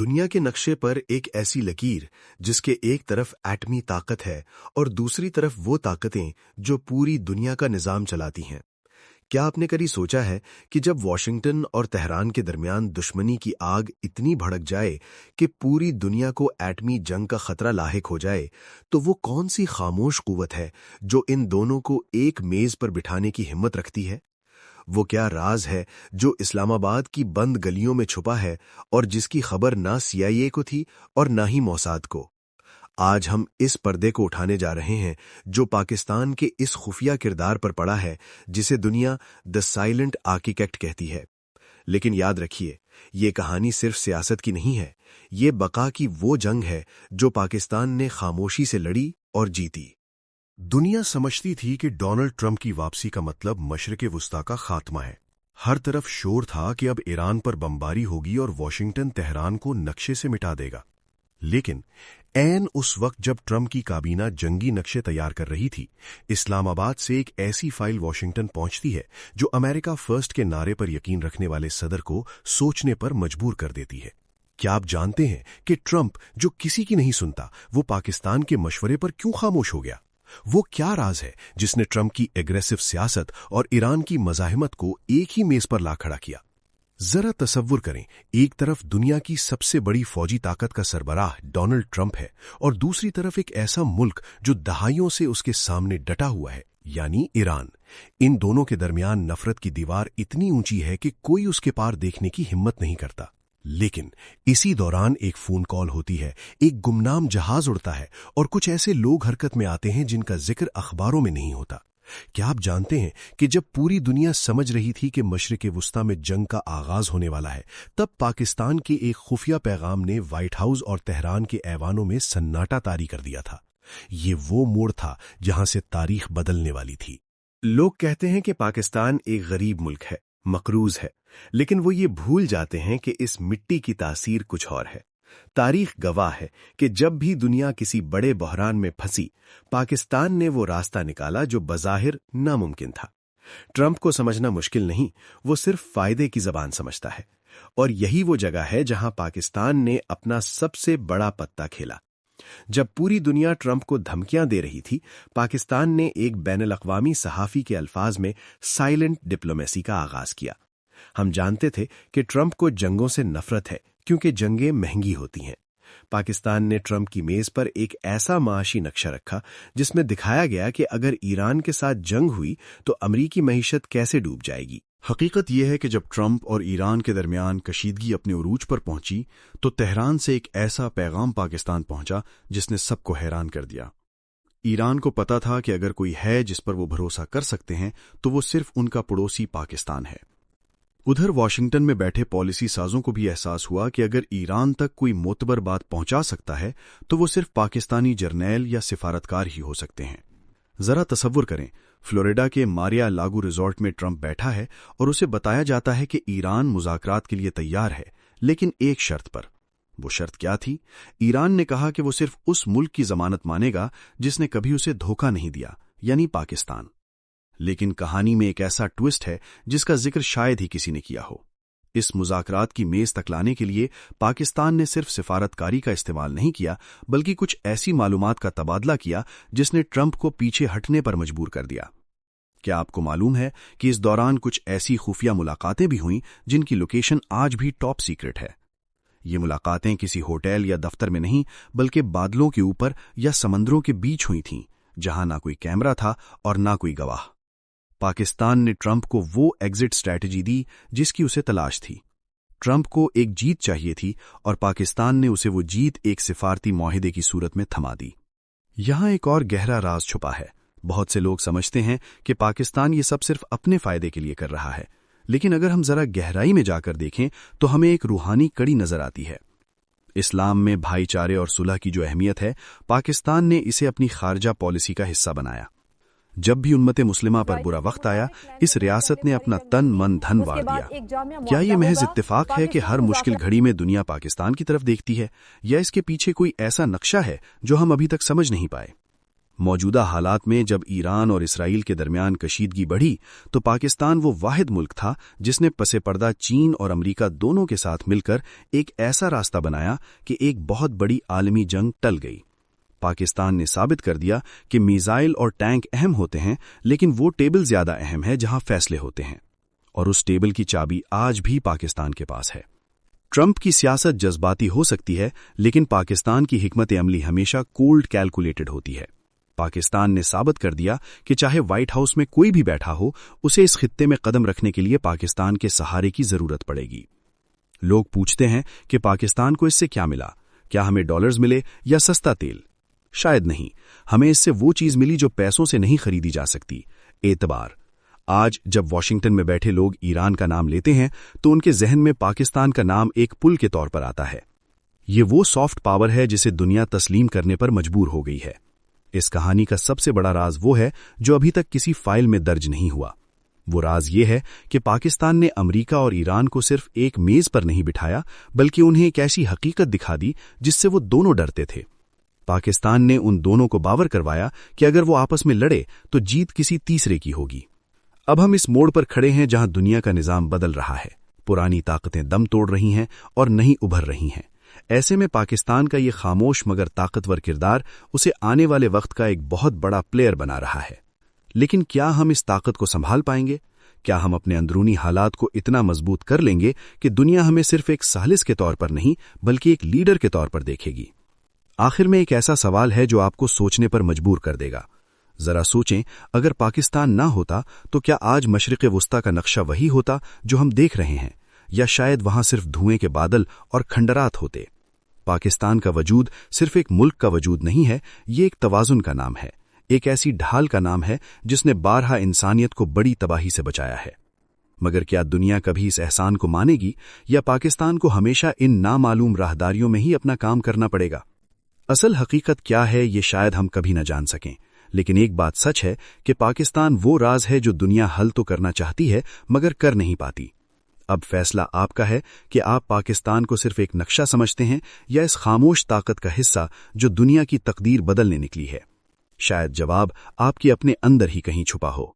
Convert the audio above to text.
دنیا کے نقشے پر ایک ایسی لکیر جس کے ایک طرف ایٹمی طاقت ہے اور دوسری طرف وہ طاقتیں جو پوری دنیا کا نظام چلاتی ہیں۔ کیا آپ نے کبھی سوچا ہے کہ جب واشنگٹن اور تہران کے درمیان دشمنی کی آگ اتنی بھڑک جائے کہ پوری دنیا کو ایٹمی جنگ کا خطرہ لاحق ہو جائے تو وہ کون سی خاموش قوت ہے جو ان دونوں کو ایک میز پر بٹھانے کی ہمت رکھتی ہے؟ وہ کیا راز ہے جو اسلام آباد کی بند گلیوں میں چھپا ہے اور جس کی خبر نہ CIA کو تھی اور نہ ہی موساد کو؟ آج ہم اس پردے کو اٹھانے جا رہے ہیں جو پاکستان کے اس خفیہ کردار پر پڑا ہے جسے دنیا دی سائلنٹ آرکیٹیکٹ کہتی ہے۔ لیکن یاد رکھیے، یہ کہانی صرف سیاست کی نہیں ہے، یہ بقا کی وہ جنگ ہے جو پاکستان نے خاموشی سے لڑی اور جیتی۔ دنیا سمجھتی تھی کہ ڈونلڈ ٹرمپ کی واپسی کا مطلب مشرق وسطیٰ کا خاتمہ ہے۔ ہر طرف شور تھا کہ اب ایران پر بمباری ہوگی اور واشنگٹن تہران کو نقشے سے مٹا دے گا۔ لیکن عین اس وقت جب ٹرمپ کی کابینہ جنگی نقشے تیار کر رہی تھی، اسلام آباد سے ایک ایسی فائل واشنگٹن پہنچتی ہے جو امریکہ فرسٹ کے نعرے پر یقین رکھنے والے صدر کو سوچنے پر مجبور کر دیتی ہے۔ کیا آپ جانتے ہیں کہ ٹرمپ جو کسی کی نہیں سنتا، وہ پاکستان کے مشورے پر کیوں خاموش ہو گیا؟ وہ کیا راز ہے جس نے ٹرمپ کی ایگریسو سیاست اور ایران کی مزاحمت کو ایک ہی میز پر لا کھڑا کیا؟ ذرا تصور کریں، ایک طرف دنیا کی سب سے بڑی فوجی طاقت کا سربراہ ڈونلڈ ٹرمپ ہے اور دوسری طرف ایک ایسا ملک جو دہائیوں سے اس کے سامنے ڈٹا ہوا ہے، یعنی ایران۔ ان دونوں کے درمیان نفرت کی دیوار اتنی اونچی ہے کہ کوئی اس کے پار دیکھنے کی ہمت نہیں کرتا۔ لیکن اسی دوران ایک فون کال ہوتی ہے، ایک گمنام جہاز اڑتا ہے اور کچھ ایسے لوگ حرکت میں آتے ہیں جن کا ذکر اخباروں میں نہیں ہوتا۔ کیا آپ جانتے ہیں کہ جب پوری دنیا سمجھ رہی تھی کہ مشرق وسطیٰ میں جنگ کا آغاز ہونے والا ہے، تب پاکستان کے ایک خفیہ پیغام نے وائٹ ہاؤس اور تہران کے ایوانوں میں سناٹا طاری کر دیا تھا۔ یہ وہ موڑ تھا جہاں سے تاریخ بدلنے والی تھی۔ لوگ کہتے ہیں کہ پاکستان ایک غریب ملک ہے، مقروض ہے، لیکن وہ یہ بھول جاتے ہیں کہ اس مٹی کی تاثیر کچھ اور ہے۔ تاریخ گواہ ہے کہ جب بھی دنیا کسی بڑے بحران میں پھنسی، پاکستان نے وہ راستہ نکالا جو بظاہر ناممکن تھا۔ ٹرمپ کو سمجھنا مشکل نہیں، وہ صرف فائدے کی زبان سمجھتا ہے، اور یہی وہ جگہ ہے جہاں پاکستان نے اپنا سب سے بڑا پتہ کھیلا۔ جب پوری دنیا ٹرمپ کو دھمکیاں دے رہی تھی، پاکستان نے ایک بین الاقوامی صحافی کے الفاظ میں سائلنٹ ڈپلومیسی کا آغاز کیا۔ ہم جانتے تھے کہ ٹرمپ کو جنگوں سے نفرت ہے کیونکہ جنگیں مہنگی ہوتی ہیں۔ پاکستان نے ٹرمپ کی میز پر ایک ایسا معاشی نقشہ رکھا جس میں دکھایا گیا کہ اگر ایران کے ساتھ جنگ ہوئی تو امریکی معیشت کیسے ڈوب جائے گی۔ حقیقت یہ ہے کہ جب ٹرمپ اور ایران کے درمیان کشیدگی اپنے عروج پر پہنچی تو تہران سے ایک ایسا پیغام پاکستان پہنچا جس نے سب کو حیران کر دیا۔ ایران کو پتا تھا کہ اگر کوئی ہے جس پر وہ بھروسہ کر سکتے ہیں تو وہ صرف ان کا پڑوسی پاکستان ہے۔ ادھر واشنگٹن میں بیٹھے پالیسی سازوں کو بھی احساس ہوا کہ اگر ایران تک کوئی معتبر بات پہنچا سکتا ہے تو وہ صرف پاکستانی جرنیل یا سفارتکار ہی ہو سکتے ہیں۔ ذرا تصور کریں، فلوریڈا کے ماریا لاگو ریزورٹ میں ٹرمپ بیٹھا ہے اور اسے بتایا جاتا ہے کہ ایران مذاکرات کے لیے تیار ہے، لیکن ایک شرط پر۔ وہ شرط کیا تھی؟ ایران نے کہا کہ وہ صرف اس ملک کی ضمانت مانے گا جس نے کبھی اسے دھوکہ نہیں دیا، یعنی پاکستان۔ لیکن کہانی میں ایک ایسا ٹوسٹ ہے جس کا ذکر شاید ہی کسی نے کیا ہو۔ اس مذاکرات کی میز تک لانے کے لیے پاکستان نے صرف سفارتکاری کا استعمال نہیں کیا، بلکہ کچھ ایسی معلومات کا تبادلہ کیا جس نے ٹرمپ کو پیچھے ہٹنے پر مجبور کر دیا۔ کیا آپ کو معلوم ہے کہ اس دوران کچھ ایسی خفیہ ملاقاتیں بھی ہوئیں جن کی لوکیشن آج بھی ٹاپ سیکرٹ ہے؟ یہ ملاقاتیں کسی ہوٹل یا دفتر میں نہیں، بلکہ بادلوں کے اوپر یا سمندروں کے بیچ ہوئی تھیں، جہاں نہ کوئی کیمرہ تھا اور نہ کوئی گواہ۔ پاکستان نے ٹرمپ کو وہ ایگزٹ اسٹریٹجی دی جس کی اسے تلاش تھی۔ ٹرمپ کو ایک جیت چاہیے تھی اور پاکستان نے اسے وہ جیت ایک سفارتی معاہدے کی صورت میں تھما دی۔ یہاں ایک اور گہرا راز چھپا ہے۔ بہت سے لوگ سمجھتے ہیں کہ پاکستان یہ سب صرف اپنے فائدے کے لیے کر رہا ہے، لیکن اگر ہم ذرا گہرائی میں جا کر دیکھیں تو ہمیں ایک روحانی کڑی نظر آتی ہے۔ اسلام میں بھائی چارے اور صلح کی جو اہمیت ہے، پاکستان نے اسے اپنی خارجہ پالیسی کا حصہ بنایا۔ جب بھی امت مسلمہ پر برا وقت آیا، اس ریاست نے اپنا تن من دھن وار دیا۔ کیا یہ محض اتفاق ہے کہ ہر مشکل گھڑی میں دنیا پاکستان کی طرف دیکھتی ہے، یا اس کے پیچھے کوئی ایسا نقشہ ہے جو ہم ابھی تک سمجھ نہیں پائے؟ موجودہ حالات میں جب ایران اور اسرائیل کے درمیان کشیدگی بڑھی تو پاکستان وہ واحد ملک تھا جس نے پس پردہ چین اور امریکہ دونوں کے ساتھ مل کر ایک ایسا راستہ بنایا کہ ایک بہت بڑی عالمی جنگ ٹل گئی۔ پاکستان نے ثابت کر دیا کہ میزائل اور ٹینک اہم ہوتے ہیں، لیکن وہ ٹیبل زیادہ اہم ہے جہاں فیصلے ہوتے ہیں، اور اس ٹیبل کی چابی آج بھی پاکستان کے پاس ہے۔ ٹرمپ کی سیاست جذباتی ہو سکتی ہے، لیکن پاکستان کی حکمت عملی ہمیشہ کولڈ کیلکولیٹڈ ہوتی ہے۔ پاکستان نے ثابت کر دیا کہ چاہے وائٹ ہاؤس میں کوئی بھی بیٹھا ہو، اسے اس خطے میں قدم رکھنے کے لیے پاکستان کے سہارے کی ضرورت پڑے گی۔ لوگ پوچھتے ہیں کہ پاکستان کو اس سے کیا ملا؟ کیا ہمیں ڈالرز ملے یا سستا تیل؟ شاید نہیں، ہمیں اس سے وہ چیز ملی جو پیسوں سے نہیں خریدی جا سکتی: اعتبار۔ آج جب واشنگٹن میں بیٹھے لوگ ایران کا نام لیتے ہیں تو ان کے ذہن میں پاکستان کا نام ایک پل کے طور پر آتا ہے۔ یہ وہ سافٹ پاور ہے جسے دنیا تسلیم کرنے پر مجبور ہو گئی ہے۔ اس کہانی کا سب سے بڑا راز وہ ہے جو ابھی تک کسی فائل میں درج نہیں ہوا۔ وہ راز یہ ہے کہ پاکستان نے امریکہ اور ایران کو صرف ایک میز پر نہیں بٹھایا، بلکہ انہیں ایک ایسی حقیقت دکھا دی جس سے وہ دونوں ڈرتے تھے۔ پاکستان نے ان دونوں کو باور کروایا کہ اگر وہ آپس میں لڑے تو جیت کسی تیسرے کی ہوگی۔ اب ہم اس موڑ پر کھڑے ہیں جہاں دنیا کا نظام بدل رہا ہے، پرانی طاقتیں دم توڑ رہی ہیں اور نہیں ابھر رہی ہیں۔ ایسے میں پاکستان کا یہ خاموش مگر طاقتور کردار اسے آنے والے وقت کا ایک بہت بڑا پلیئر بنا رہا ہے۔ لیکن کیا ہم اس طاقت کو سنبھال پائیں گے؟ کیا ہم اپنے اندرونی حالات کو اتنا مضبوط کر لیں گے کہ دنیا ہمیں صرف ایک ثالث کے طور پر نہیں بلکہ ایک لیڈر کے طور پر دیکھے گی؟ آخر میں ایک ایسا سوال ہے جو آپ کو سوچنے پر مجبور کر دے گا۔ ذرا سوچیں، اگر پاکستان نہ ہوتا تو کیا آج مشرق وسطیٰ کا نقشہ وہی ہوتا جو ہم دیکھ رہے ہیں، یا شاید وہاں صرف دھوئیں کے بادل اور کھنڈرات ہوتے؟ پاکستان کا وجود صرف ایک ملک کا وجود نہیں ہے، یہ ایک توازن کا نام ہے، ایک ایسی ڈھال کا نام ہے جس نے بارہا انسانیت کو بڑی تباہی سے بچایا ہے۔ مگر کیا دنیا کبھی اس احسان کو مانے گی، یا پاکستان کو ہمیشہ ان نامعلوم راہداریوں میں ہی اپنا کام کرنا پڑے گا؟ اصل حقیقت کیا ہے یہ شاید ہم کبھی نہ جان سکیں، لیکن ایک بات سچ ہے کہ پاکستان وہ راز ہے جو دنیا حل تو کرنا چاہتی ہے مگر کر نہیں پاتی۔ اب فیصلہ آپ کا ہے کہ آپ پاکستان کو صرف ایک نقشہ سمجھتے ہیں یا اس خاموش طاقت کا حصہ جو دنیا کی تقدیر بدلنے نکلی ہے۔ شاید جواب آپ کے اپنے اندر ہی کہیں چھپا ہو۔